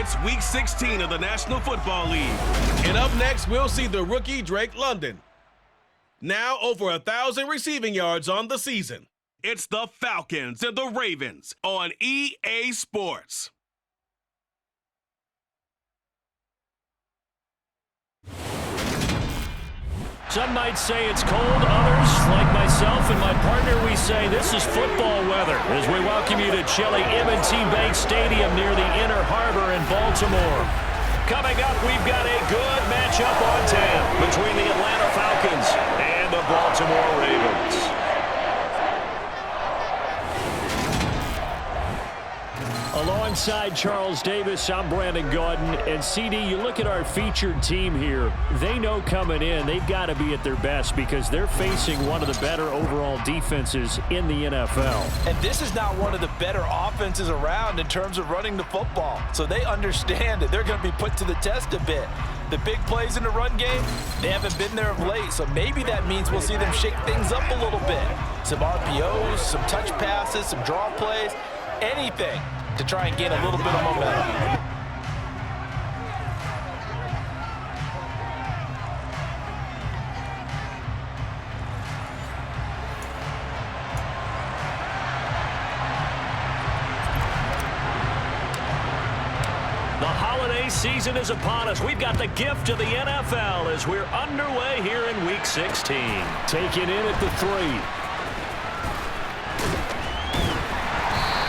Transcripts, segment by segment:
It's Week 16 of the National Football League. And up next, we'll see the rookie Drake London. Now over 1,000 receiving yards on the season. It's the Falcons and the Ravens on EA Sports. Some might say it's cold, others, like myself and my partner, we say this is football weather as we welcome you to chilly M&T Bank Stadium near the Inner Harbor in Baltimore. Coming up, we've got a good matchup on tap between the Atlanta Falcons and the Baltimore Ravens. Alongside Charles Davis, I'm Brandon Gaudin. And CD, you look at our featured team here. They know coming in they've got to be at their best because they're facing one of the better overall defenses in the NFL. And this is not one of the better offenses around in terms of running the football. So they understand that they're going to be put to the test a bit. The big plays in the run game, they haven't been there of late. So maybe that means we'll see them shake things up a little bit. Some RPOs, some touch passes, some draw plays, anything to try and gain a little bit of momentum. The holiday season is upon us. We've got the gift of the NFL as we're underway here in Week 16. Taken in at the 3.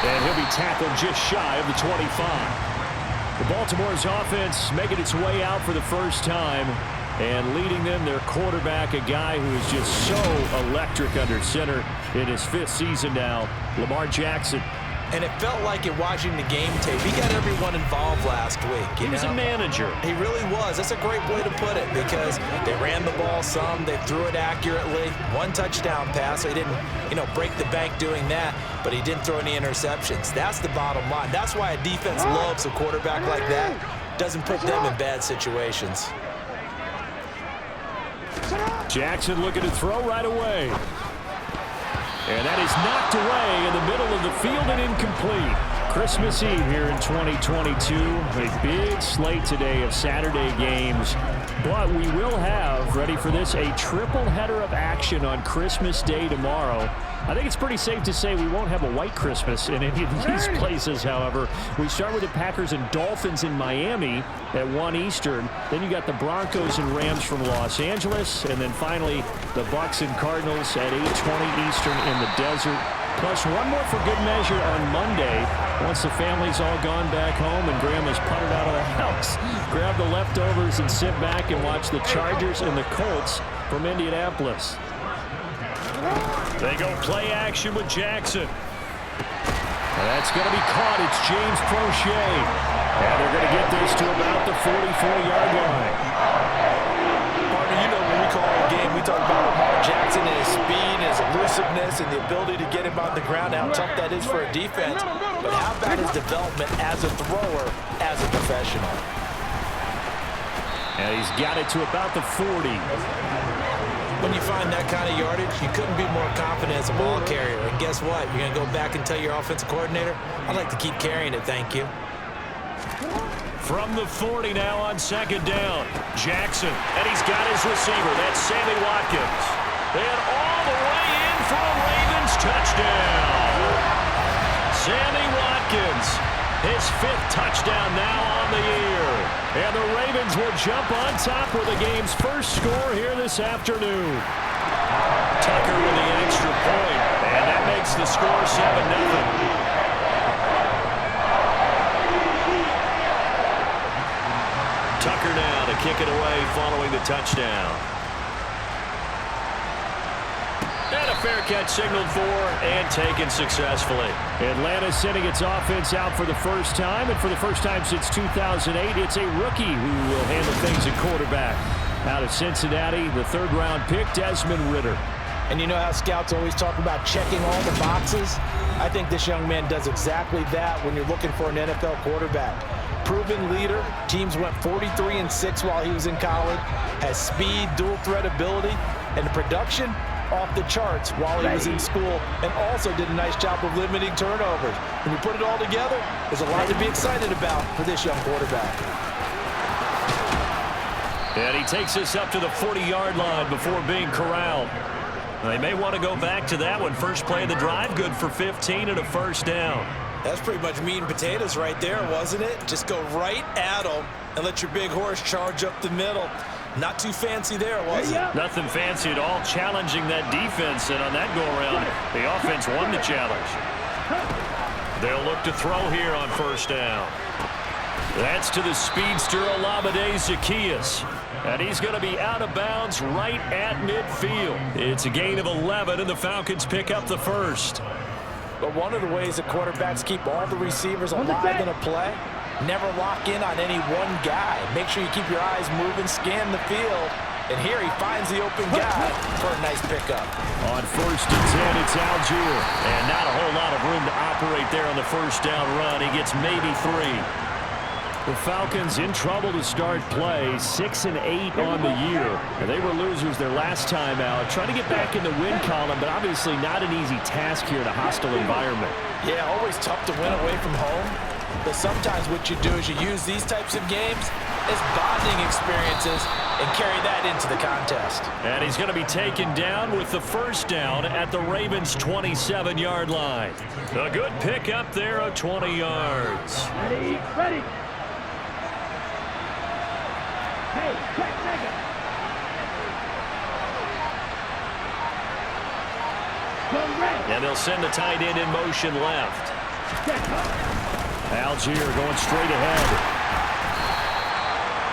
And he'll be tackled just shy of the 25. The Baltimore's offense making its way out for the first time and leading them their quarterback, a guy who is just so electric under center in his 5th season now, Lamar Jackson. And it felt like it watching the game tape. He got everyone involved last week. He was a manager. He really was. That's a great way to put it because they ran the ball some. They threw it accurately. 1 touchdown pass. So he didn't, break the bank doing that, but he didn't throw any interceptions. That's the bottom line. That's why a defense loves a quarterback like that. Doesn't put them in bad situations. Jackson looking to throw right away. And that is knocked away in the middle of the field and incomplete. Christmas Eve here in 2022. A big slate today of Saturday games. But we will have, ready for this, a triple header of action on Christmas Day tomorrow. I think it's pretty safe to say we won't have a white Christmas in any of these places, however. We start with the Packers and Dolphins in Miami at 1 Eastern. Then you got the Broncos and Rams from Los Angeles. And then finally, the Bucs and Cardinals at 8:20 Eastern in the desert. Plus one more for good measure on Monday. Once the family's all gone back home and Grandma's puttered out of the house, grab the leftovers and sit back and watch the Chargers and the Colts from Indianapolis. They go play action with Jackson. That's going to be caught. It's James Prochet. And they're going to get this to about the 44-yard line. Partner, when we call a game, we talk about Lamar Jackson and his speed, his elusiveness, and the ability to get him on the ground, how tough that is for a defense. But how about his development as a thrower, as a professional? And he's got it to about the 40. When you find that kind of yardage, you couldn't be more confident as a ball carrier. And guess what? You're going to go back and tell your offensive coordinator, I'd like to keep carrying it, thank you. From the 40 now on 2nd down. Jackson, and he's got his receiver. That's Sammy Watkins. And all the way in for a Ravens touchdown. Sammy Watkins, his 5th touchdown now on the year. And the Ravens will jump on top with the game's first score here this afternoon. Tucker with the extra point, and that makes the score 7-0. Tucker now to kick it away following the touchdown. And a fair catch signaled for and taken successfully. Atlanta sending its offense out for the first time, and for the first time since 2008, it's a rookie who will handle things at quarterback. Out of Cincinnati, the 3rd-round pick, Desmond Ridder. And you know how scouts always talk about checking all the boxes? I think this young man does exactly that when you're looking for an NFL quarterback. Proven leader. Teams went 43-6 while he was in college. Has speed, dual threat ability. And the production, off the charts while he was in school, and also did a nice job of limiting turnovers. When you put it all together, there's a lot to be excited about for this young quarterback. And he takes us up to the 40-yard line before being corralled. They may want to go back to that one. First play of the drive, good for 15 and a first down. That's pretty much meat and potatoes right there, wasn't it? Just go right at them and let your big horse charge up the middle. Not too fancy there, was it? Nothing fancy at all, challenging that defense, and on that go-around, the offense won the challenge. They'll look to throw here on first down. That's to the speedster, Olamide Zaccheaus. And he's going to be out of bounds right at midfield. It's a gain of 11, and the Falcons pick up the first. But one of the ways that quarterbacks keep all the receivers alive in a play, never lock in on any one guy. Make sure you keep your eyes moving, scan the field. And here he finds the open guy for a nice pickup. On first and 10, it's Algier. And not a whole lot of room to operate there on the first down run. He gets maybe 3. The Falcons in trouble to start play, 6 and 8 on the year. And they were losers their last time out. Trying to get back in the win column, but obviously not an easy task here in a hostile environment. Yeah, always tough to win away from home. But sometimes what you do is you use these types of games as bonding experiences and carry that into the contest. And he's going to be taken down with the first down at the Ravens' 27-yard line. A good pickup there of 20 yards. Ready. Hey, check. And they'll send the tight end in motion left. Algier going straight ahead.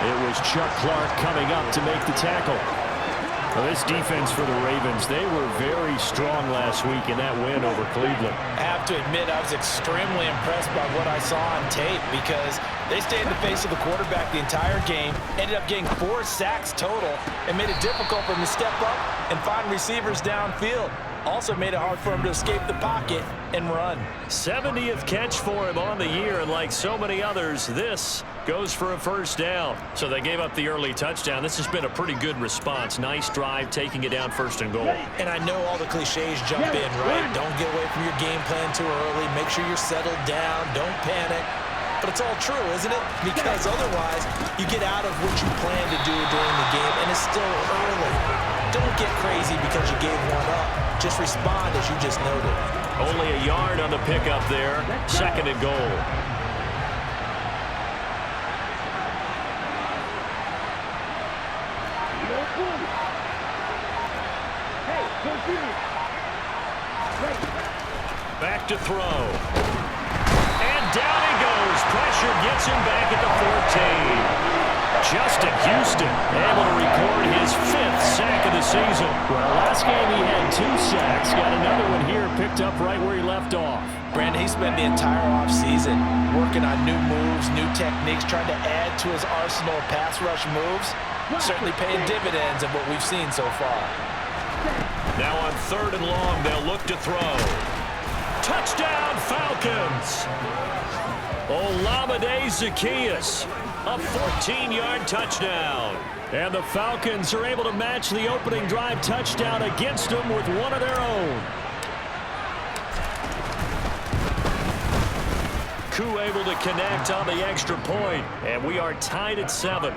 It was Chuck Clark coming up to make the tackle. Well, this defense for the Ravens, they were very strong last week in that win over Cleveland. I have to admit, I was extremely impressed by what I saw on tape because they stayed in the face of the quarterback the entire game, ended up getting 4 sacks total, and made it difficult for him to step up and find receivers downfield. Also made it hard for him to escape the pocket and run. 70th catch for him on the year, and like so many others, this goes for a first down. So they gave up the early touchdown. This has been a pretty good response. Nice drive, taking it down first and goal. And I know all the cliches jump in, right? Don't get away from your game plan too early. Make sure you're settled down. Don't panic. But it's all true, isn't it? Because otherwise, you get out of what you plan to do during the game, and it's still early. Don't get crazy because you gave one up. Just respond as you just noted. Only a yard on the pickup there. Second and goal. Back to throw. And down he goes. Pressure gets him back at the 14. Justin Houston able to record his 5th sack of the season. Well, last game he had 2 sacks. Got another one here picked up right where he left off. Brandon, he spent the entire offseason working on new moves, new techniques, trying to add to his arsenal of pass rush moves. Certainly paying dividends in what we've seen so far. Now on 3rd and long, they'll look to throw. Touchdown, Falcons! Olamide Zaccheaus. A 14-yard touchdown. And the Falcons are able to match the opening drive touchdown against them with one of their own. Koo able to connect on the extra point, and we are tied at 7.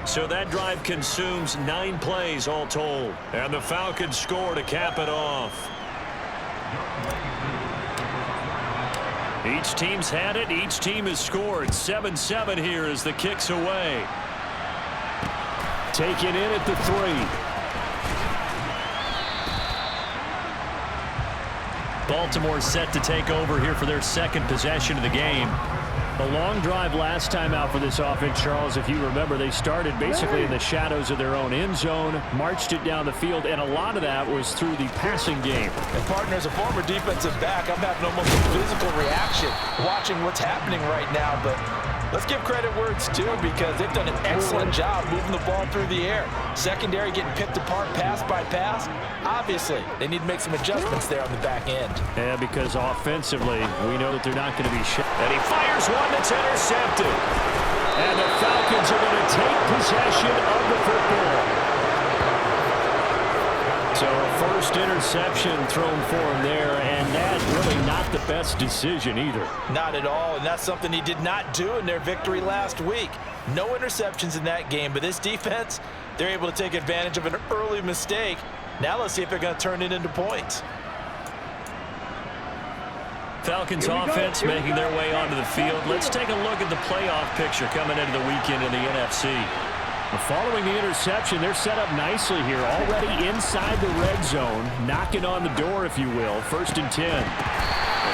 So that drive consumes 9 plays all told. And the Falcons score to cap it off. Each team's had it. Each team has scored. 7-7 here as the kick's away. Taken in at the 3. Baltimore set to take over here for their 2nd possession of the game. A long drive last time out for this offense, Charles. If you remember, they started basically in the shadows of their own end zone, marched it down the field, and a lot of that was through the passing game. And partner, as a former defensive back, I'm having almost a physical reaction watching what's happening right now. But let's give credit where it's due because they've done an excellent job moving the ball through the air. Secondary getting picked apart pass by pass. Obviously, they need to make some adjustments there on the back end. Yeah, because offensively, we know that they're not going to be shot. And he fires one that's intercepted. And the Falcons are going to take possession of the football. So first interception thrown for him there, and that's really not the best decision either. Not at all, and that's something he did not do in their victory last week. No interceptions in that game, but this defense, they're able to take advantage of an early mistake. Now let's see if they're going to turn it into points. Falcons offense making their way onto the field. Let's take a look at the playoff picture coming into the weekend in the NFC. Following the interception, they're set up nicely here, already inside the red zone, knocking on the door, if you will. 1st and 10.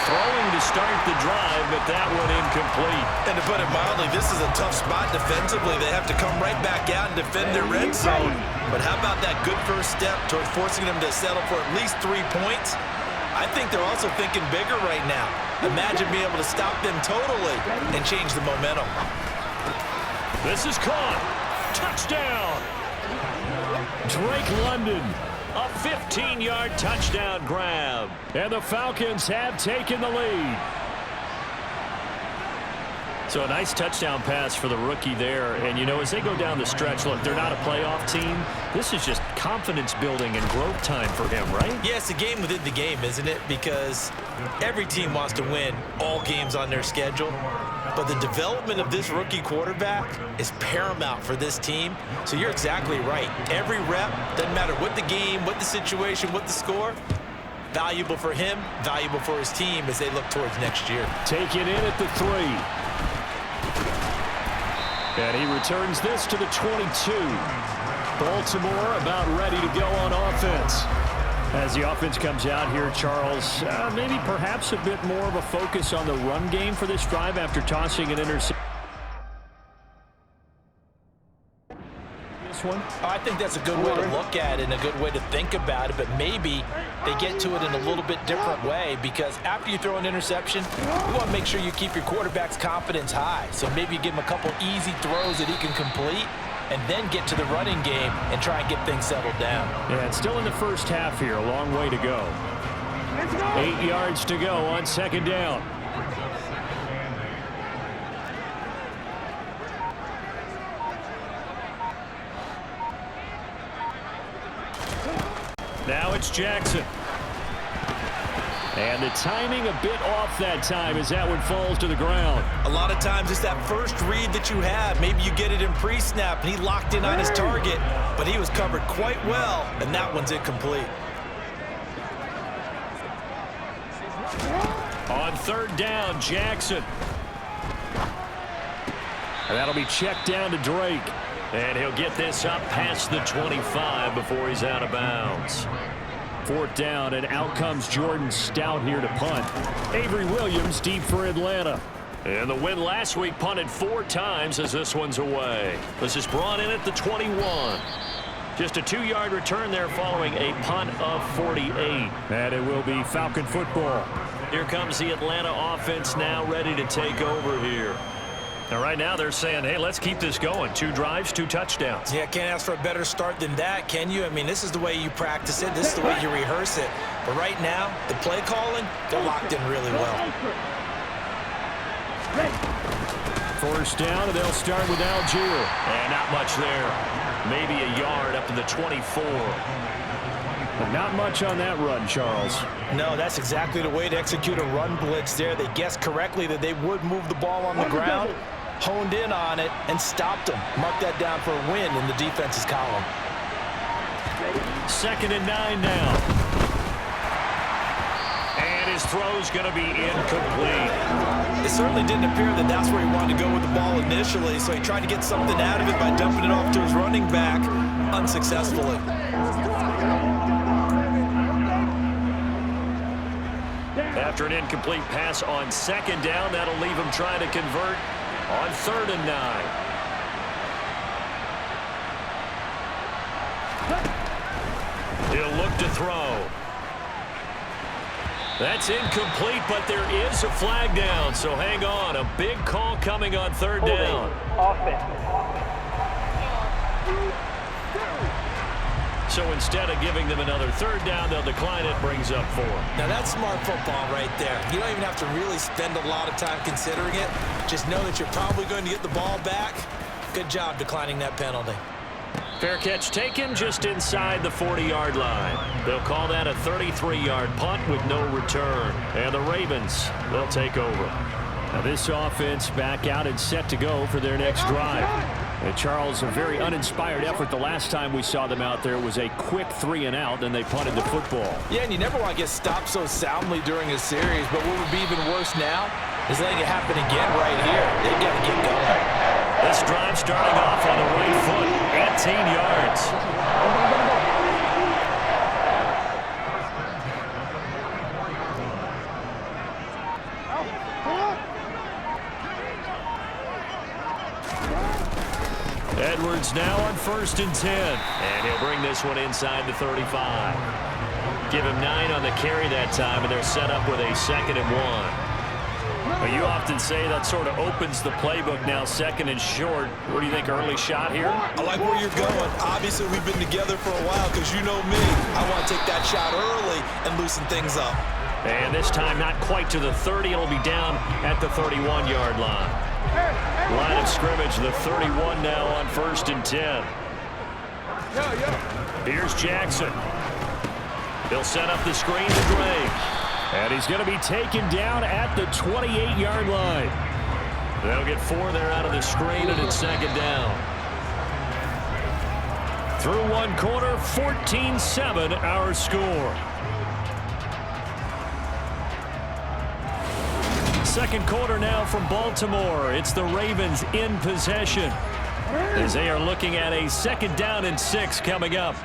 Throwing to start the drive, but that one incomplete. And to put it mildly, this is a tough spot defensively. They have to come right back out and defend their red zone. But how about that good first step towards forcing them to settle for at least 3 points? I think they're also thinking bigger right now. Imagine being able to stop them totally and change the momentum. This is caught. Touchdown. Drake London. A 15-yard touchdown grab. And the Falcons have taken the lead. So a nice touchdown pass for the rookie there. And, you know, as they go down the stretch, look, they're not a playoff team. This is just confidence building and growth time for him, right? Yeah, it's a game within the game, isn't it? Because every team wants to win all games on their schedule. But the development of this rookie quarterback is paramount for this team. So you're exactly right. Every rep, doesn't matter what the game, what the situation, what the score, valuable for him, valuable for his team as they look towards next year. Take it in at the 3. And he returns this to the 22. Baltimore about ready to go on offense. As the offense comes out here, Charles, maybe perhaps a bit more of a focus on the run game for this drive after tossing an interception. This one? I think that's a good way to look at it and a good way to think about it, but maybe they get to it in a little bit different way because after you throw an interception, you want to make sure you keep your quarterback's confidence high. So maybe you give him a couple easy throws that he can complete and then get to the running game and try and get things settled down. Yeah, it's still in the first half here. A long way to go. 8 yards to go on 2nd down. Now it's Jackson. And the timing a bit off that time as that one falls to the ground. A lot of times it's that first read that you have. Maybe you get it in pre-snap and he locked in on his target, but he was covered quite well, and that one's incomplete. On 3rd down, Jackson. And that'll be checked down to Drake. And he'll get this up past the 25 before he's out of bounds. 4th down, and out comes Jordan Stout here to punt. Avery Williams deep for Atlanta. And the win last week punted 4 times as this one's away. This is brought in at the 21. Just a 2-yard return there following a punt of 48. And it will be Falcon football. Here comes the Atlanta offense now ready to take over here. Now, right now, they're saying, hey, let's keep this going. 2 drives, 2 touchdowns. Yeah, can't ask for a better start than that, can you? I mean, this is the way you practice it. This is the way you rehearse it. But right now, the play calling, they're locked in really well. 1st down, and they'll start with Algier. And not much there. Maybe a yard up to the 24. But not much on that run, Charles. No, that's exactly the way to execute a run blitz there. They guessed correctly that they would move the ball on the ground, honed in on it, and stopped them. Mark that down for a win in the defense's column. 2nd and 9 now. And his throw's going to be incomplete. It certainly didn't appear that that's where he wanted to go with the ball initially, so he tried to get something out of it by dumping it off to his running back unsuccessfully. After an incomplete pass on 2nd down, that'll leave him trying to convert on 3rd and 9. He'll look to throw. That's incomplete, but there is a flag down, so hang on. A big call coming on 3rd down. So instead of giving them another 3rd down, they'll decline it, brings up 4. Now that's smart football right there. You don't even have to really spend a lot of time considering it. Just know that you're probably going to get the ball back. Good job declining that penalty. Fair catch taken just inside the 40-yard line. They'll call that a 33-yard punt with no return. And the Ravens, they'll take over. Now this offense back out and set to go for their next drive. And Charles, a very uninspired effort. The last time we saw them out there was a quick 3-and-out, and they punted the football. Yeah, and you never want to get stopped so soundly during a series, but what would be even worse now is letting it happen again right here. They've got to get going. This drive starting off on the right foot, 18 yards. Edwards now on 1st and 10. And he'll bring this one inside the 35. Give him 9 on the carry that time, and they're set up with a 2nd and 1. Well, you often say that sort of opens the playbook now, 2nd and short. What do you think, early shot here? I like where you're going. Obviously, we've been together for a while because you know me. I want to take that shot early and loosen things up. And this time not quite to the 30. It'll be down at the 31-yard line. Line of scrimmage, the 31 now on 1st and 10. Here's Jackson. He'll set up the screen to Drake. And he's going to be taken down at the 28-yard line. They'll get 4 there out of the screen, and it's 2nd down. Through one quarter, 14-7 our score. Second quarter now from Baltimore. It's the Ravens in possession as they are looking at a 2nd down and 6 coming up.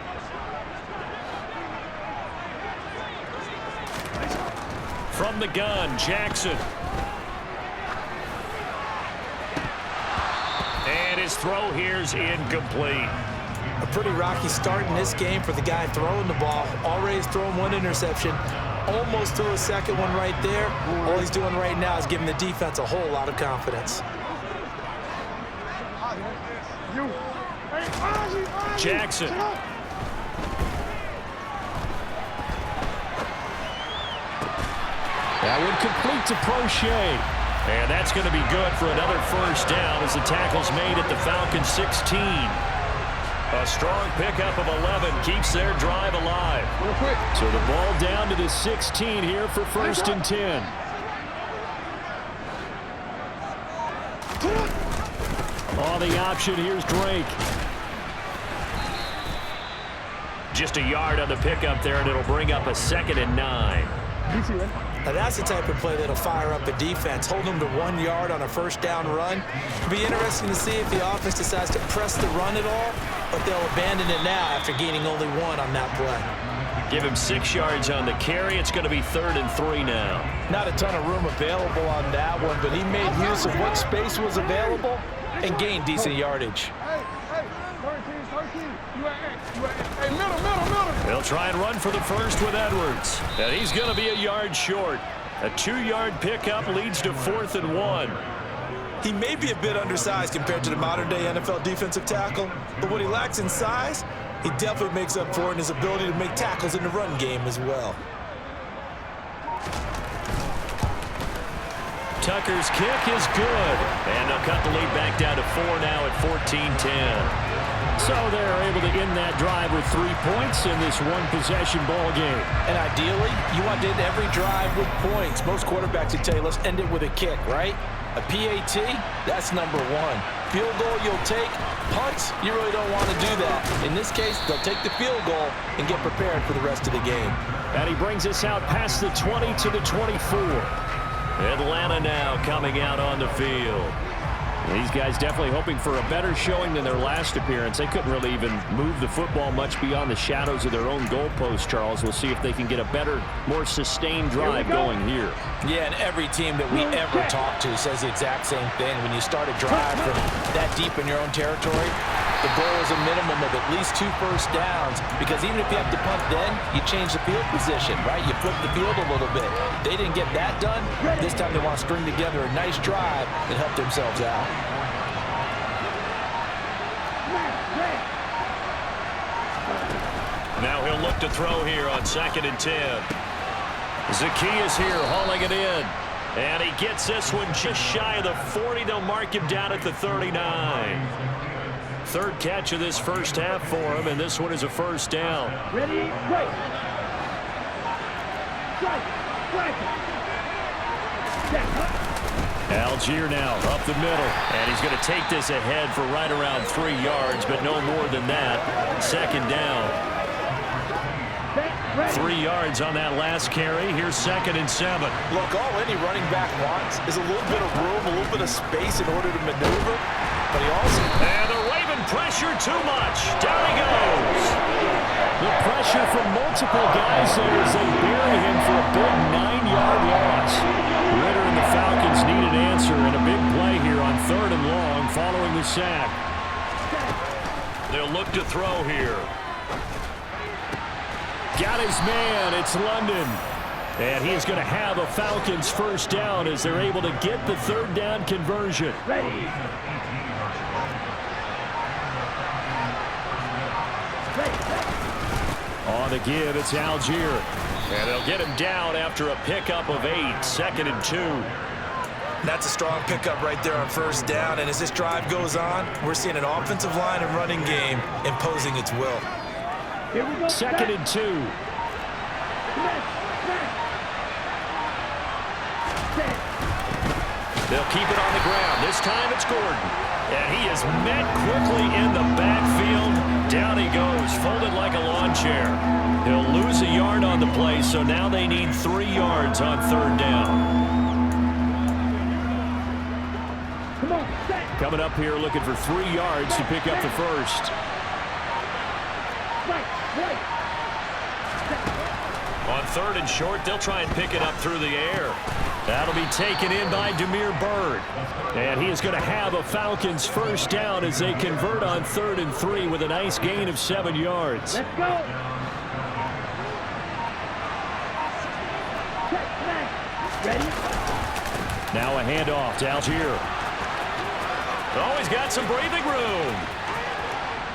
From the gun, Jackson. And his throw here's incomplete. A pretty rocky start in this game for the guy throwing the ball. Already has thrown 1 interception. Almost threw a 2nd one right there. All he's doing right now is giving the defense a whole lot of confidence. Jackson. That one complete to Prochet. And that's going to be good for another 1st down as the tackle's made at the Falcons 16. A strong pickup of 11 keeps their drive alive. So the ball down to the 16 here for 1st and 10. On the option, here's Drake. Just a yard on the pickup there, and it'll bring up a 2nd and 9. Now that's the type of play that'll fire up the defense. Hold them to 1 yard on a 1st down run. It'll be interesting to see if the offense decides to press the run at all, but they'll abandon it now after gaining only 1 on that play. Give him 6 yards on the carry. It's going to be 3rd and 3 now. Not a ton of room available on that one, but he made use of what space was available and gained decent yardage. They'll try and run for the 1st with Edwards. And he's going to be a yard short. A 2-yard pickup leads to 4th and 1. He may be a bit undersized compared to the modern-day NFL defensive tackle, but what he lacks in size, he definitely makes up for it in his ability to make tackles in the run game as well. Tucker's kick is good. And they'll cut the lead back down to 4 now at 14-10. So they're able to end that drive with 3 points in this one-possession ball game. And ideally, you want to end every drive with points. Most quarterbacks would tell you, let's end it with a kick, right? A PAT, that's number 1. Field goal you'll take. Punts, you really don't want to do that. In this case, they'll take the field goal and get prepared for the rest of the game. And he brings us out past the 20 to the 24. Atlanta now coming out on the field. These guys definitely hoping for a better showing than their last appearance. They couldn't really even move the football much beyond the shadows of their own goalpost, Charles. We'll see if they can get a better, more sustained drive going here. Yeah, and every team that we ever talk to says the exact same thing. When you start a drive from that deep in your own territory, the goal is a minimum of at least 2 first downs, because even if you have to punt then, you change the field position, right? You flip the field a little bit. They didn't get that done. This time they want to string together a nice drive and help themselves out. Now he'll look to throw here on 2nd and 10. Zacchaeus here hauling it in. And he gets this one just shy of the 40. They'll mark him down at the 39. third catch of this first half for him, and this one is a first down. Ready, break. Strike. Algier now up the middle, and he's going to take this ahead for right around 3 yards, but no more than that. Second down. 3 yards on that last carry. Here's 2nd and 7. Look, all any running back wants is a little bit of room, a little bit of space in order to maneuver, but he also... And they're waving pressure too much. Down he goes. The pressure from multiple guys there as they bury him for a big 9-yard loss. Ritter and the Falcons need an answer, and a big play here on 3rd and long following the sack. They'll look to throw here. Got his man. It's London. And he's going to have a Falcons first down as they're able to get the 3rd down conversion. Ready. On the give, it's Algier. And they'll get him down after a pickup of 8, 2nd and 2. That's a strong pickup right there on first down, and as this drive goes on, we're seeing an offensive line and running game imposing its will. Here we go. 2nd and 2. They'll keep it on the ground. This time it's Gordon. And he is met quickly in the backfield. Down he goes, folded like a lawn chair. He'll lose a yard on the play, so now they need 3 yards on 3rd down. Coming up here looking for 3 yards to pick up the first. On 3rd and short, they'll try and pick it up through the air. That'll be taken in by Demir Bird. And he is going to have a Falcons first down as they convert on 3rd and 3 with a nice gain of 7 yards. Let's go. Ready? Now a handoff to Algier. Oh, he's got some breathing room.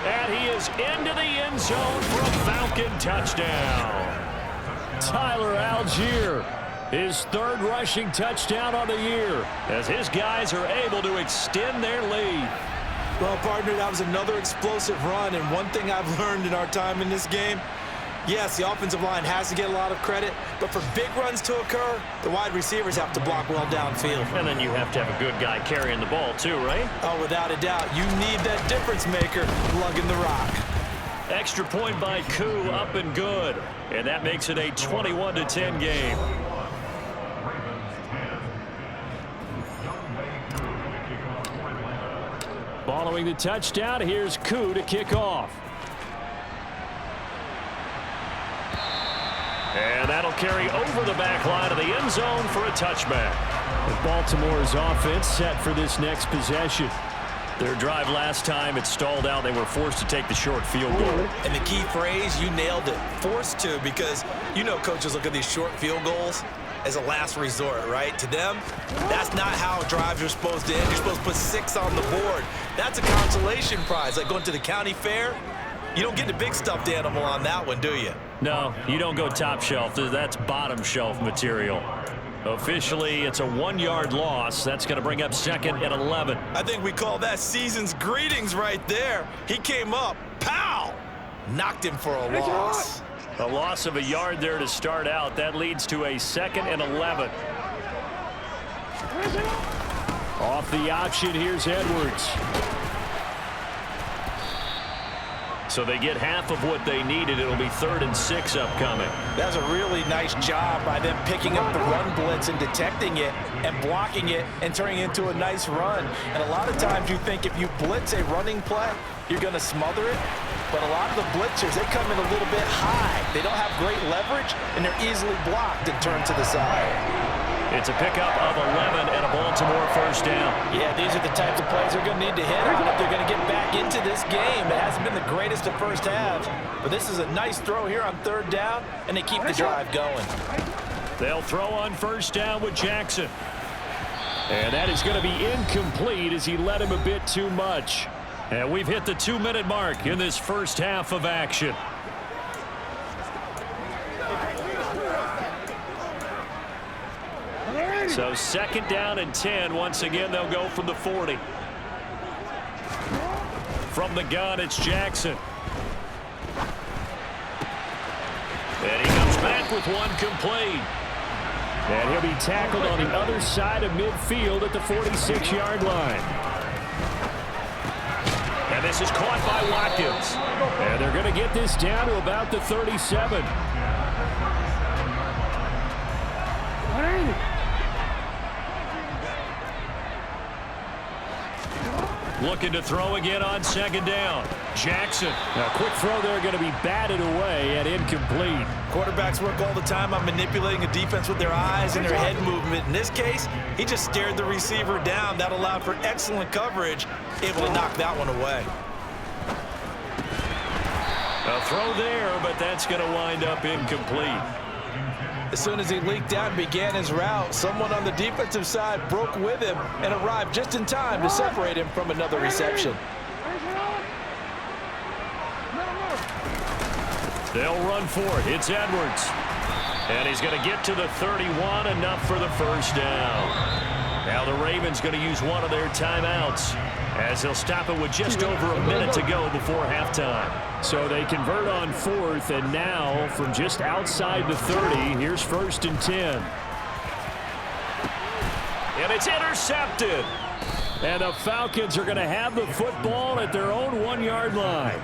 And he is into the end zone for a Falcon touchdown. Tyler Algier, his 3rd rushing touchdown on the year, as his guys are able to extend their lead. Well, partner, that was another explosive run, and one thing I've learned in our time in this game, yes, the offensive line has to get a lot of credit, but for big runs to occur, the wide receivers have to block well downfield. And then you have to have a good guy carrying the ball too, right? Oh, without a doubt. You need that difference maker lugging the rock. Extra point by Koo, up and good. And that makes it a 21-10 game. Following the touchdown, here's Koo to kick off. And that'll carry over the back line of the end zone for a touchback. Baltimore's offense set for this next possession. Their drive last time, it stalled out. They were forced to take the short field goal. And the key phrase, you nailed it, forced to, because you know coaches look at these short field goals as a last resort, right? To them, that's not how drives are supposed to end. You're supposed to put 6 on the board. That's a consolation prize, like going to the county fair. You don't get the big stuffed animal on that one, do you? No, you don't go top shelf. That's bottom shelf material. Officially, it's a 1-yard loss. That's going to bring up 2nd and 11. I think we call that season's greetings right there. He came up, pow! Knocked him for a loss. A loss of a yard there to start out. That leads to a 2nd and 11. Off the option, here's Edwards. So they get half of what they needed. It'll be 3rd and 6 upcoming. That's a really nice job by them picking up the run blitz and detecting it and blocking it and turning it into a nice run. And a lot of times you think if you blitz a running play, you're going to smother it. But a lot of the blitzers, they come in a little bit high. They don't have great leverage, and they're easily blocked and turned to the side. It's a pickup of 11 and a Baltimore first down. Yeah, these are the types of plays they're going to need to hit on if they're going to get back into this game. It hasn't been the greatest of first halves, but this is a nice throw here on 3rd down, and they keep the drive going. They'll throw on first down with Jackson. And that is going to be incomplete as he led him a bit too much. And we've hit the 2-minute mark in this first half of action. So 2nd down and 10. Once again, they'll go from the 40. From the gun, it's Jackson. And he comes back with one complete. And he'll be tackled on the other side of midfield at the 46-yard line. And this is caught by Watkins. And they're going to get this down to about the 37. Looking to throw again on second down. Jackson. A quick throw there going to be batted away and incomplete. Quarterbacks work all the time on manipulating a defense with their eyes and their head movement. In this case, he just stared the receiver down. That allowed for excellent coverage, able to knock that one away. A throw there, but that's going to wind up incomplete. As soon as he leaked out and began his route, someone on the defensive side broke with him and arrived just in time to separate him from another reception. They'll run for it. It's Edwards. And he's going to get to the 31, enough for the first down. Now the Ravens going to use one of their timeouts as they'll stop it with just over a minute to go before halftime. So they convert on fourth, and now from just outside the 30, here's 1st and 10. And it's intercepted. And the Falcons are going to have the football at their own 1-yard line.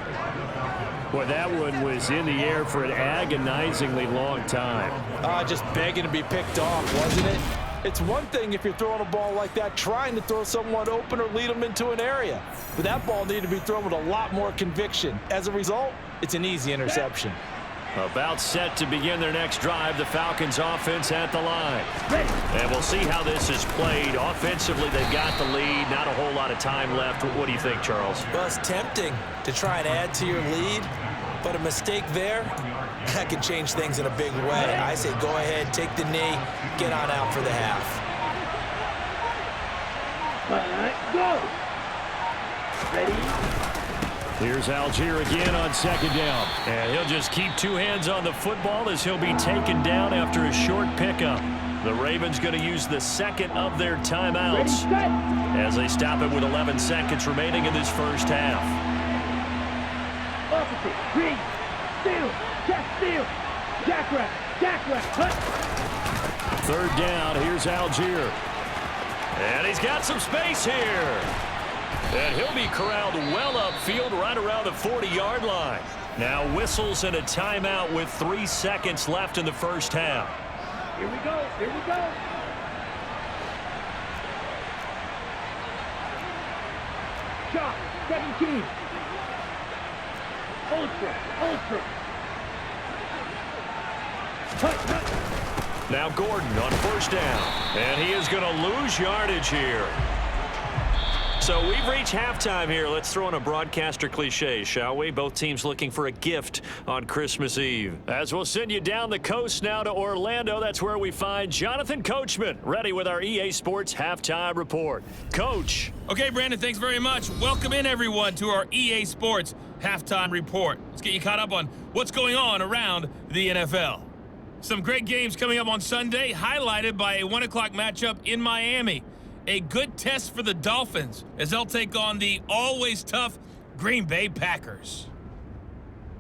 Boy, that one was in the air for an agonizingly long time. Just begging to be picked off, wasn't it? It's one thing if you're throwing a ball like that, trying to throw someone open or lead them into an area. But that ball needed to be thrown with a lot more conviction. As a result, it's an easy interception. About set to begin their next drive, the Falcons offense at the line. And we'll see how this is played. Offensively, they've got the lead. Not a whole lot of time left. What do you think, Charles? Well, it's tempting to try and add to your lead, but a mistake there, that could change things in a big way. I say go ahead, take the knee, get on out for the half. Go. Ready? Here's Algier again on second down. And he'll just keep two hands on the football as he'll be taken down after a short pickup. The Ravens going to use the second of their timeouts as they stop it with 11 seconds remaining in this first half. Opposite. Green. Steal. Jack steal. Jackrabbit. Jackrabbit. Third down. Here's Algier. And he's got some space here. And he'll be corralled well upfield right around the 40-yard line. Now whistles and a timeout with 3 seconds left in the first half. Here we go. Here we go. Shot. 17. Ultra. Now Gordon on first down. And he is going to lose yardage here. So we've reached halftime here. Let's throw in a broadcaster cliche, shall we? Both teams looking for a gift on Christmas Eve. As we'll send you down the coast now to Orlando, that's where we find Jonathan Coachman, ready with our EA Sports Halftime Report. Coach. Okay, Brandon, thanks very much. Welcome in, everyone, to our EA Sports Halftime Report. Let's get you caught up on what's going on around the NFL. Some great games coming up on Sunday, highlighted by a 1 o'clock matchup in Miami. A good test for the Dolphins as they'll take on the always tough Green Bay Packers.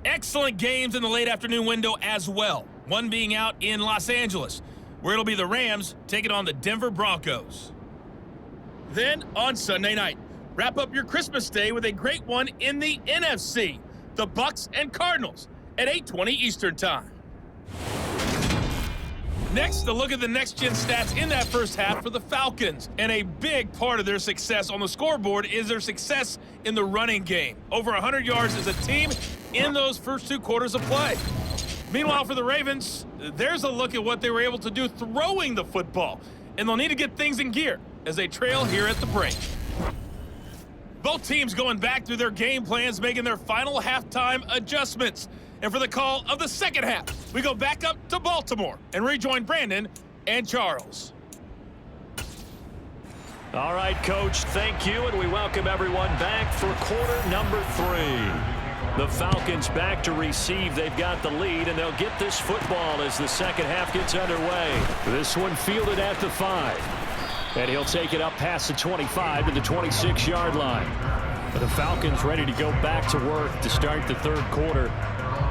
Excellent games in the late afternoon window as well. One being out in Los Angeles, where it'll be the Rams taking on the Denver Broncos. Then on Sunday night, wrap up your Christmas day with a great one in the NFC. The Bucs and Cardinals at 8:20 Eastern Time. Next, a look at the next-gen stats in that first half for the Falcons. And a big part of their success on the scoreboard is their success in the running game. Over 100 yards as a team in those first 2 quarters of play. Meanwhile, for the Ravens, there's a look at what they were able to do throwing the football. And they'll need to get things in gear as they trail here at the break. Both teams going back through their game plans, making their final halftime adjustments. And for the call of the second half, we go back up to Baltimore and rejoin Brandon and Charles. All right, Coach, thank you, and we welcome everyone back for quarter number 3. The Falcons back to receive. They've got the lead, and they'll get this football as the second half gets underway. This one fielded at the 5. And he'll take it up past the 25 to the 26-yard line. But the Falcons ready to go back to work to start the third quarter.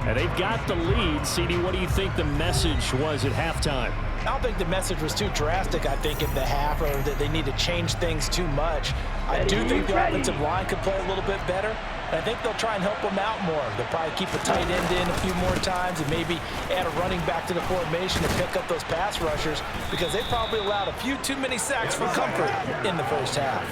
And they've got the lead. CD, what do you think the message was at halftime? I don't think the message was too drastic, I think, in the half, or that they need to change things too much. I do think the offensive line could play a little bit better. And I think they'll try and help them out more. They'll probably keep a tight end in a few more times and maybe add a running back to the formation to pick up those pass rushers, because they probably allowed a few too many sacks for comfort in the first half.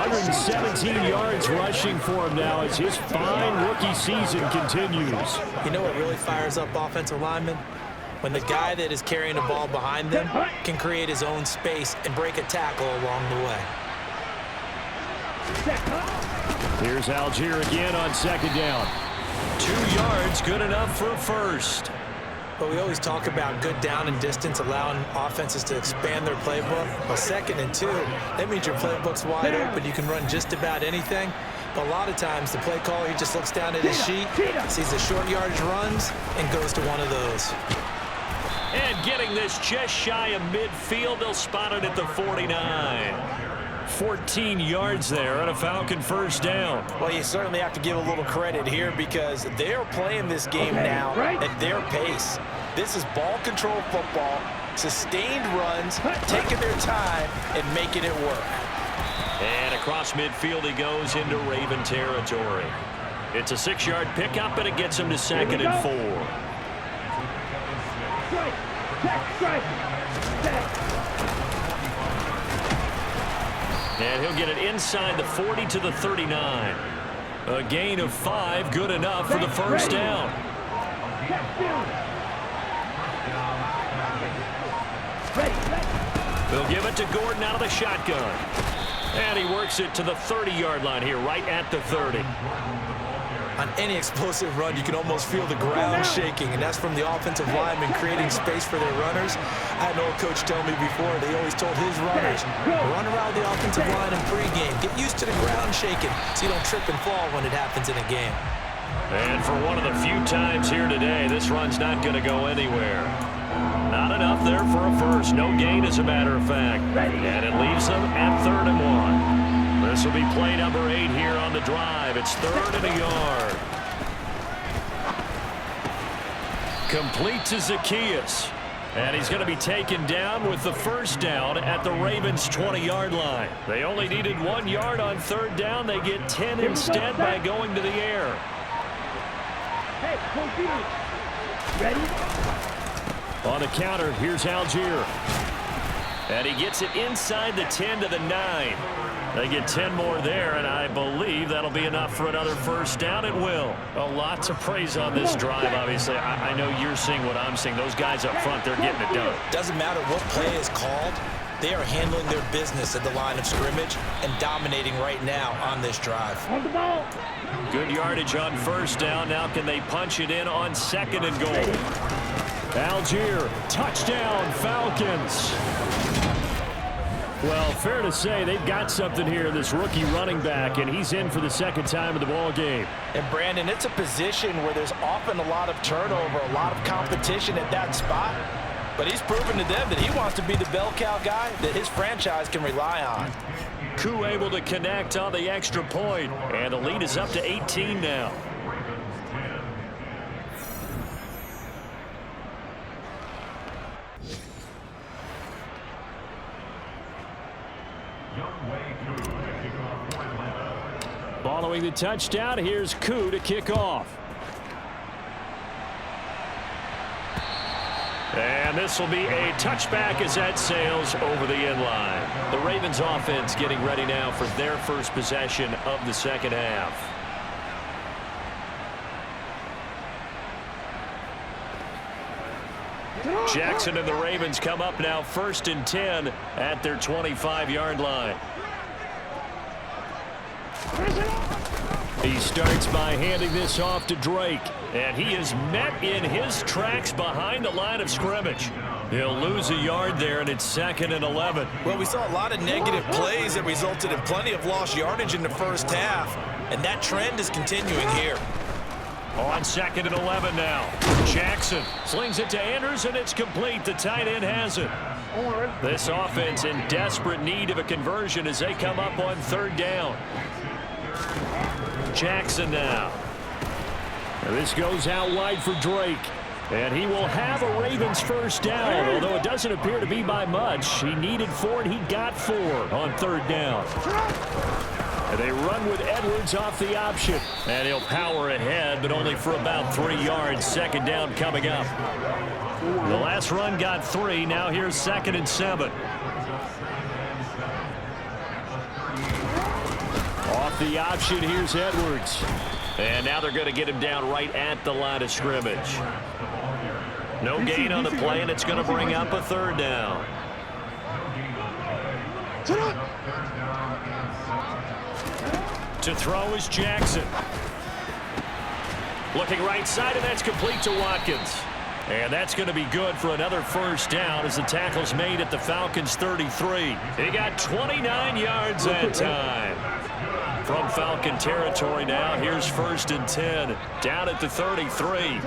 117 yards rushing for him now as his fine rookie season continues. You know what really fires up offensive linemen? When the guy that is carrying the ball behind them can create his own space and break a tackle along the way. Here's Algier again on second down. 2 yards, good enough for a first. But we always talk about good down and distance, allowing offenses to expand their playbook. Well, 2nd and 2, that means your playbook's wide open. You can run just about anything. But a lot of times, the play caller, he just looks down at his sheet, sees the short yardage runs, and goes to one of those. And getting this just shy of midfield, they'll spot it at the 49. 14 yards there on a Falcon first down. Well, you certainly have to give a little credit here, because they're playing this game now at their pace. This is ball control football, sustained runs, taking their time and making it work. And across midfield he goes into Raven territory. It's a 6-yard pickup, and it gets him to 2nd and 4. Strike, check, strike, check. And he'll get it inside the 40 to the 39. A gain of 5, good enough for the first down. They'll give it to Gordon out of the shotgun. And he works it to the 30-yard line here, right at the 30. On any explosive run, you can almost feel the ground shaking, and that's from the offensive linemen creating space for their runners. I had an old coach tell me before, they always told his runners, run around the offensive line in pregame. Get used to the ground shaking so you don't trip and fall when it happens in a game. And for one of the few times here today, this run's not going to go anywhere. Not enough there for a first. No gain, as a matter of fact. And it leaves them at 3rd and 1. This will be play number 8 here on the drive. It's 3rd and a yard. Complete to Zacchaeus. And he's going to be taken down with the first down at the Ravens' 20-yard line. They only needed 1 yard on 3rd down. They get 10 instead by going to the air. Hey, confused. Ready? On the counter, here's Algier. And he gets it inside the 10 to the 9. They get 10 more there, and I believe that'll be enough for another first down. It will. A lot to praise on this drive, obviously. I know you're seeing what I'm seeing. Those guys up front, they're getting it done. Doesn't matter what play is called. They are handling their business at the line of scrimmage and dominating right now on this drive. On the ball. Good yardage on first down. Now can they punch it in on 2nd and goal? Algier, touchdown, Falcons. Well, fair to say they've got something here, this rookie running back, and he's in for the 2nd time of the ball game. And Brandon, it's a position where there's often a lot of turnover, a lot of competition at that spot. But he's proven to them that he wants to be the bell cow guy that his franchise can rely on. Koo able to connect on the extra point, and the lead is up to 18 now. Following the touchdown, here's Koo to kick off. And this will be a touchback as that sails over the end line. The Ravens offense getting ready now for their first possession of the second half. Jackson and the Ravens come up now 1st and 10 at their 25-yard line. He starts by handing this off to Drake, and he is met in his tracks behind the line of scrimmage. He'll lose a yard there, and it's 2nd and 11. Well, we saw a lot of negative plays that resulted in plenty of lost yardage in the first half, and that trend is continuing here. On 2nd and 11 now. Jackson slings it to Andrews, and it's complete. The tight end has it. This offense in desperate need of a conversion as they come up on 3rd down. Jackson now. And this goes out wide for Drake. And he will have a Ravens first down, although it doesn't appear to be by much. He needed 4, and he got 4 on 3rd down. And they run with Edwards off the option. And he'll power ahead, but only for about 3 yards. 2nd down coming up. The last run got 3. Now here's 2nd and 7. Off the option, here's Edwards. And now they're going to get him down right at the line of scrimmage. No gain on the play, and it's going to bring up a 3rd down. To throw is Jackson. Looking right side, and that's complete to Watkins. And that's going to be good for another first down as the tackle's made at the Falcons' 33. He got 29 yards that time. From Falcon territory now, here's 1st and 10. Down at the 33.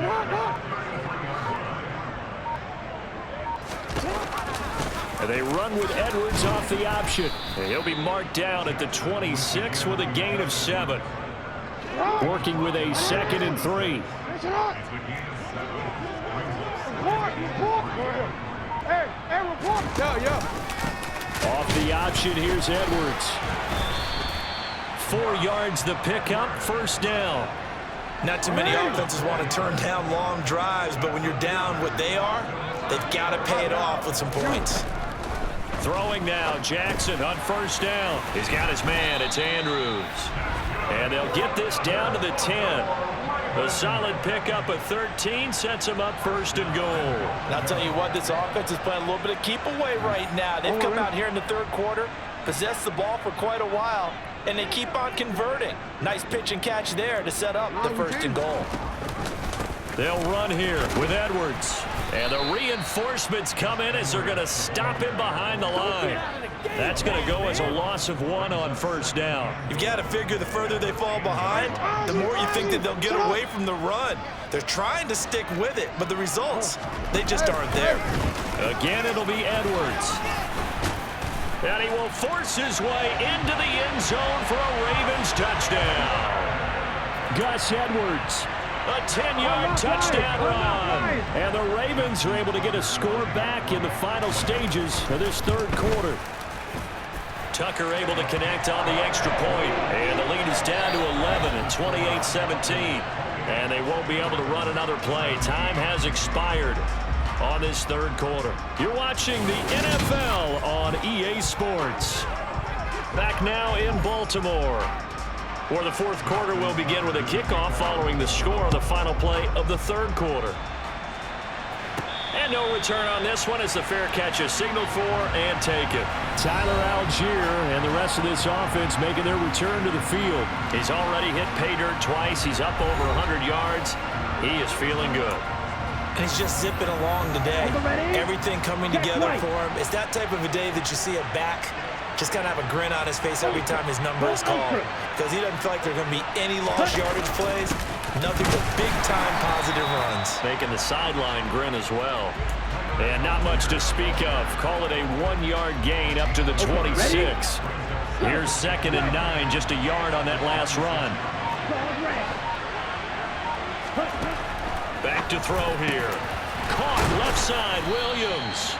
And they run with Edwards off the option. And he'll be marked down at the 26 with a gain of 7. Working with a 2nd and 3. Off the option, here's Edwards. 4 yards the pickup, 1st down. Not too many offenses want to turn down long drives, but when you're down what they are, they've got to pay it off with some points. Throwing now, Jackson on 1st down. He's got his man, it's Andrews. And they'll get this down to the 10. A solid pickup of 13 sets him up 1st and goal. And I'll tell you what, this offense is playing a little bit of keep away right now. They've come out here in the 3rd quarter, possessed the ball for quite a while, and they keep on converting. Nice pitch and catch there to set up the 1st and goal. They'll run here with Edwards. And the reinforcements come in as they're going to stop him behind the line. That's going to go as a loss of 1 on 1st down. You've got to figure the further they fall behind, the more you think that they'll get away from the run. They're trying to stick with it, but the results, they just aren't there. Again, it'll be Edwards. And he will force his way into the end zone for a Ravens touchdown. Gus Edwards. A 10-yard touchdown run. And the Ravens are able to get a score back in the final stages of this 3rd quarter. Tucker able to connect on the extra point. And the lead is down to 11 at 28-17. And they won't be able to run another play. Time has expired on this 3rd quarter. You're watching the NFL on EA Sports. Back now in Baltimore, where the 4th quarter will begin with a kickoff following the score on the final play of the 3rd quarter. And no return on this one as the fair catch is signaled for and taken. Tyler Algier and the rest of this offense making their return to the field. He's already hit pay dirt twice. He's up over 100 yards. He is feeling good. And he's just zipping along today. Everything coming together for him. It's that type of a day that you see a back just kind of have a grin on his face every time his number is called. Because he doesn't feel like there are going to be any lost yardage plays. Nothing but big-time positive runs. Making the sideline grin as well. And not much to speak of. Call it a 1-yard gain up to the 26. Here's 2nd and 9, just a yard on that last run. Back to throw here. Caught left side, Williams.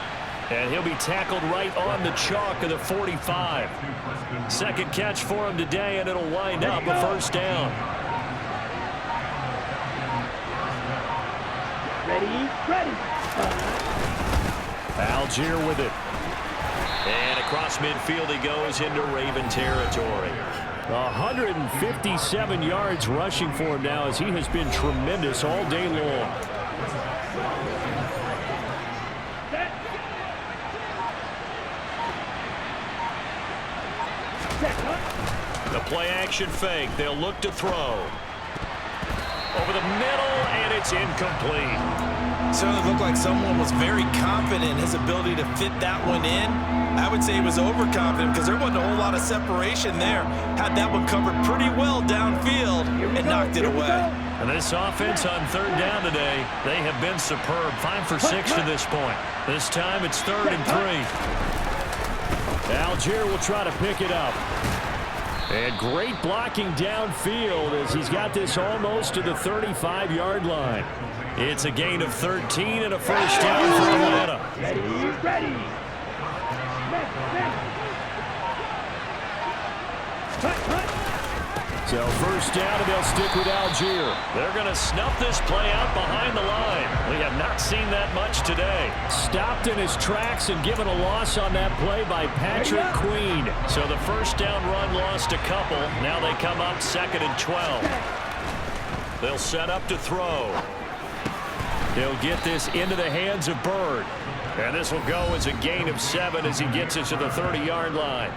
And he'll be tackled right on the chalk of the 45. 2nd catch for him today, and it'll wind up a 1st down. Ready. Algier with it. And across midfield he goes into Raven territory. 157 yards rushing for him now as he has been tremendous all day long. The play-action fake. They'll look to throw. Over the middle, and it's incomplete. Certainly looked like someone was very confident in his ability to fit that one in. I would say he was overconfident because there wasn't a whole lot of separation there. Had that one covered pretty well downfield and knocked it away. And this offense on 3rd down today, they have been superb. 5 for 6 to this point. This time it's 3rd and 3. Algier will try to pick it up. And great blocking downfield as he's got this almost to the 35-yard line. It's a gain of 13 and a first down for Atlanta. Ready. Cut. So first down, and they'll stick with Algier. They're going to snuff this play out behind the line. We have not seen that much today. Stopped in his tracks and given a loss on that play by Patrick Queen. So the first down run lost a couple. Now they come up 2nd and 12. They'll set up to throw. He'll get this into the hands of Bird. And this will go as a gain of 7 as he gets it to the 30-yard line.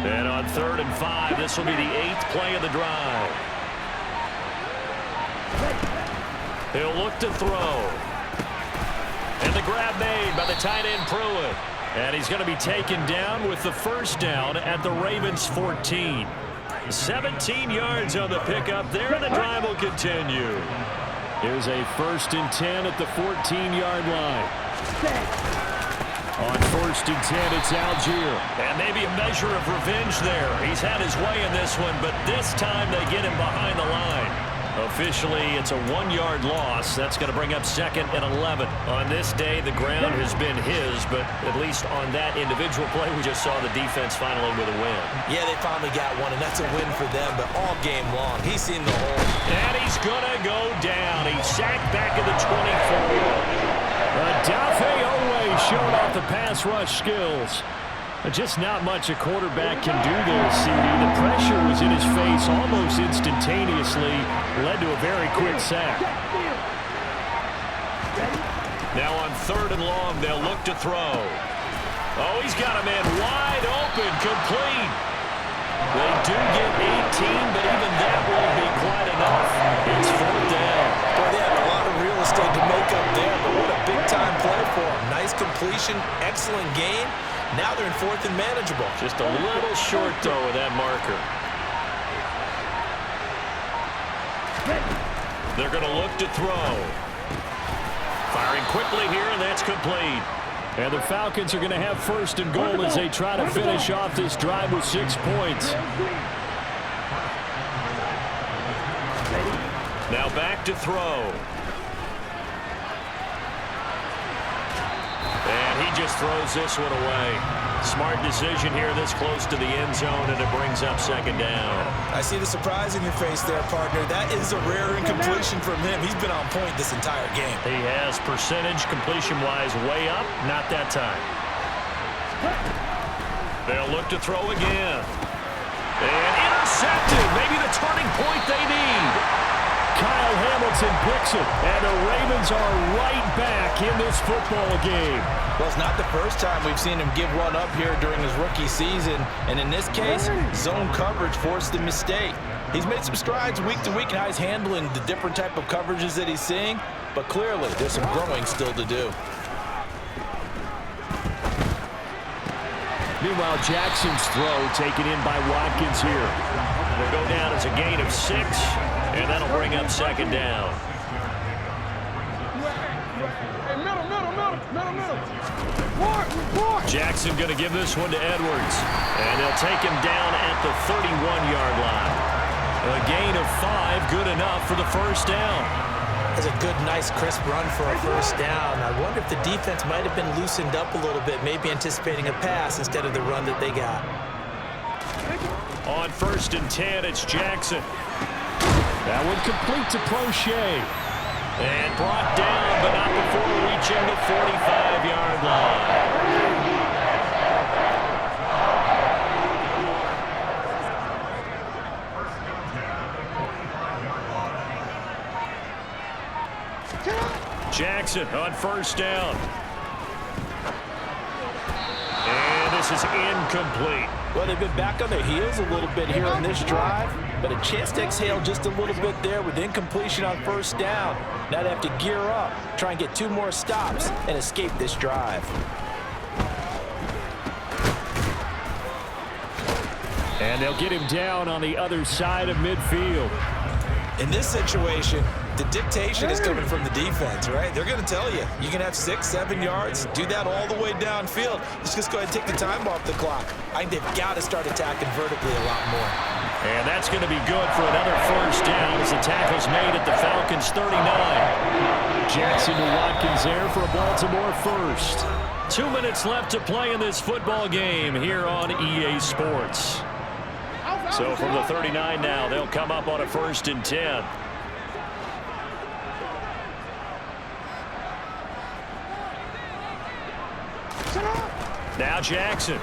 And on 3rd and 5, this will be the 8th play of the drive. He'll look to throw. And the grab made by the tight end Pruitt. And he's going to be taken down with the first down at the Ravens' 14. 17 yards on the pickup there, and the drive will continue. Here's a 1st and 10 at the 14-yard line. On 1st and 10, it's Algier. And maybe a measure of revenge there. He's had his way in this one, but this time they get him behind the line. Officially, it's a 1-yard loss. That's going to bring up 2nd and 11. On this day, the ground has been his, but at least on that individual play, we just saw the defense finally with a win. Yeah, they finally got one, and that's a win for them, but all game long, he's seen the hole. And he's going to go down. He's sacked back at the 24. Dafe always showed off the pass rush skills. Just not much a quarterback can do there, CD. The pressure was in his face almost instantaneously. Led to a very quick sack. Now on 3rd and long, they'll look to throw. Oh, he's got a man wide open, complete. They do get 18, but even that won't be quite enough. It's 4th down. Boy, they have a lot of real estate to make up there, but what a big-time play for them. Nice completion, excellent game. Now they're in 4th and manageable. Just a little short, though, with that marker. They're going to look to throw. Firing quickly here, and that's complete. And the Falcons are going to have 1st and goal as they try to finish off this drive with 6 points. Now back to throw. And he just throws this one away. Smart decision here this close to the end zone, and it brings up 2nd down. I see the surprise in your face there, partner. That is a rare incompletion from him. He's been on point this entire game. He has percentage completion-wise way up. Not that time. They'll look to throw again. And intercepted. Maybe the turning point they need. Kyle Hamilton picks it, and the Ravens are right back in this football game. Well, it's not the first time we've seen him give one up here during his rookie season, and in this case, zone coverage forced the mistake. He's made some strides week to week in how he's handling the different type of coverages that he's seeing, but clearly there's some growing still to do. Meanwhile, Jackson's throw taken in by Watkins here. They'll go down as a gain of 6, and that'll bring up 2nd down. Jackson going to give this one to Edwards, and they'll take him down at the 31-yard line. A gain of 5, good enough for the first down. That's a good, nice, crisp run for a first down. I wonder if the defense might have been loosened up a little bit, maybe anticipating a pass instead of the run that they got. On 1st and 10, it's Jackson. That one complete to Prochet. And brought down, but not before reaching the 45-yard line. Jackson on 1st down. And this is incomplete. Well, they've been back on their heels a little bit here on this drive, but a chance to exhale just a little bit there with incompletion on 1st down. Now they have to gear up, try and get 2 more stops, and escape this drive. And they'll get him down on the other side of midfield. In this situation, the dictation is coming from the defense, right? They're going to tell you, you can have 6, 7 yards, do that all the way downfield. Let's just go ahead and take the time off the clock. I think they've got to start attacking vertically a lot more. And that's going to be good for another first down as the tackle's made at the Falcons' 39. Jackson to Watkins there for a Baltimore first. 2 minutes left to play in this football game here on EA Sports. So from the 39 now, they'll come up on a 1st and 10. Now Jackson.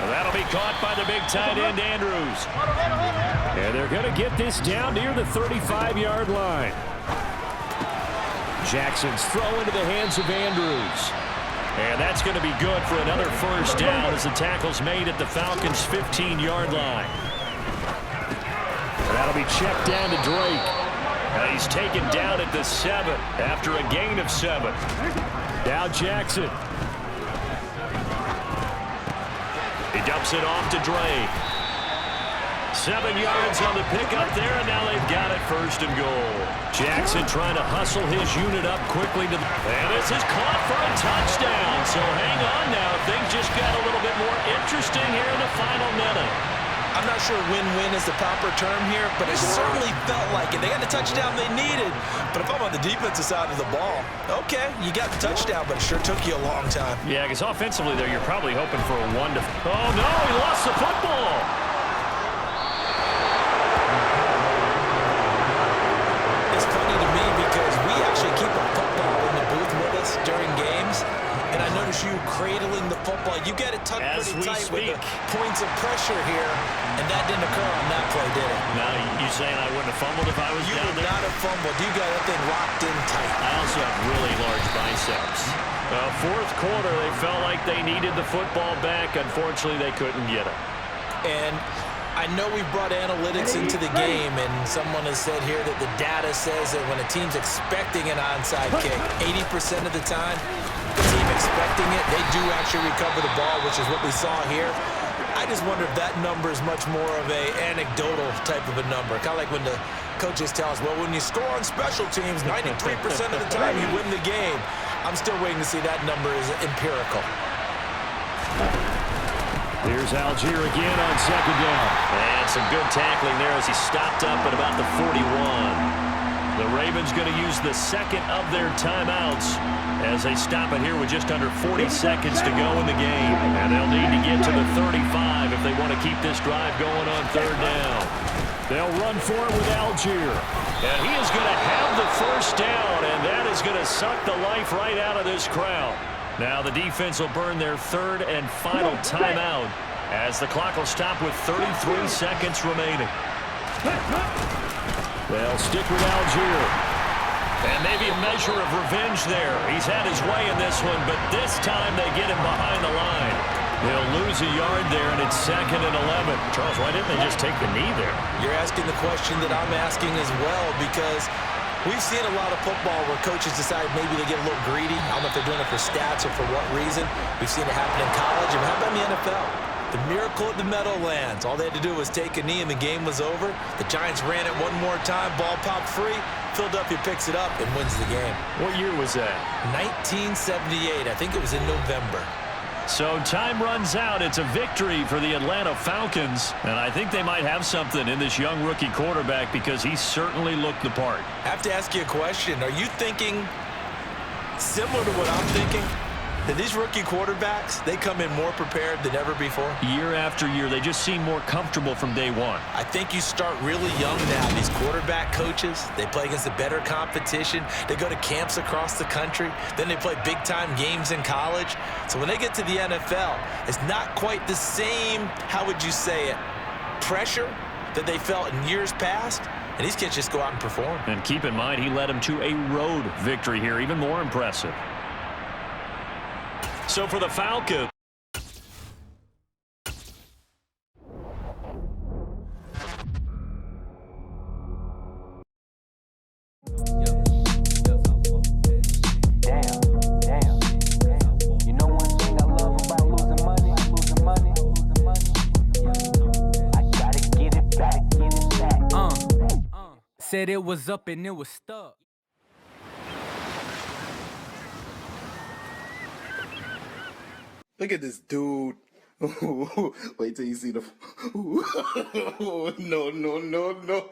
That'll be caught by the big tight end, Andrews. And they're going to get this down near the 35-yard line. Jackson's throw into the hands of Andrews. And that's going to be good for another first down as the tackle's made at the Falcons' 15-yard line. And that'll be checked down to Drake. And he's taken down at the 7 after a gain of 7. Now Jackson. He dumps it off to Drake. 7 yards on the pickup there, and now they've got it 1st and goal. Jackson trying to hustle his unit up quickly to and this is caught for a touchdown. So hang on now. Things just got a little bit more interesting here in the final minute. I'm not sure win-win is the proper term here, but it certainly felt like it. They got the touchdown they needed. But if I'm on the defensive side of the ball, okay, you got the touchdown, but it sure took you a long time. Yeah, because offensively there, you're probably hoping for a 1 to... Oh, no, he lost the football. It's funny to me because we actually keep a football in the booth with us during games. And I notice you cradling the football. You got it tucked pretty tight with the points of pressure here. And that didn't occur on that play, did it? Now, you saying I wouldn't have fumbled if I was down there? You would not have fumbled. You got that thing locked in tight. I also have really large biceps. 4th quarter, they felt like they needed the football back. Unfortunately, they couldn't get it. And I know we've brought analytics into the game, and someone has said here that the data says that when a team's expecting an onside kick, 80% of the time, the team expecting it, they do actually recover the ball, which is what we saw here. I just wonder if that number is much more of a anecdotal type of a number. Kind of like when the coaches tell us, well, when you score on special teams, 93% of the time you win the game. I'm still waiting to see that number is empirical. Here's Algier again on 2nd down. And some good tackling there as he stopped up at about the 41. The Ravens going to use the 2nd of their timeouts as they stop it here with just under 40 seconds to go in the game. And they'll need to get to the 35 if they want to keep this drive going on 3rd down. They'll run for it with Algier. And he is going to have the 1st down, and that is going to suck the life right out of this crowd. Now the defense will burn their 3rd and final timeout as the clock will stop with 33 seconds remaining. They'll stick with Algier. And maybe a measure of revenge there. He's had his way in this one, but this time they get him behind the line. They'll lose a yard there, and it's 2nd and 11. Charles, why didn't they just take the knee there? You're asking the question that I'm asking as well, because we've seen a lot of football where coaches decide maybe they get a little greedy. I don't know if they're doing it for stats or for what reason. We've seen it happen in college. And how about in the NFL? The miracle at the Meadowlands. All they had to do was take a knee and the game was over. The Giants ran it one more time. Ball popped free. Philadelphia picks it up and wins the game. What year was that? 1978. I think it was in November. So time runs out. It's a victory for the Atlanta Falcons. And I think they might have something in this young rookie quarterback because he certainly looked the part. I have to ask you a question. Are you thinking similar to what I'm thinking? That these rookie quarterbacks, they come in more prepared than ever before? Year after year, they just seem more comfortable from day one. I think you start really young now. These quarterback coaches, they play against a better competition. They go to camps across the country. Then they play big-time games in college. So when they get to the NFL, it's not quite the same, how would you say it, pressure that they felt in years past. And these kids just go out and perform. And keep in mind, he led them to a road victory here, even more impressive. So for the Falcons, You know one thing I love about losing money? said it was up and it was stuck. Look at this dude. Wait till you see the... No, no, no, no.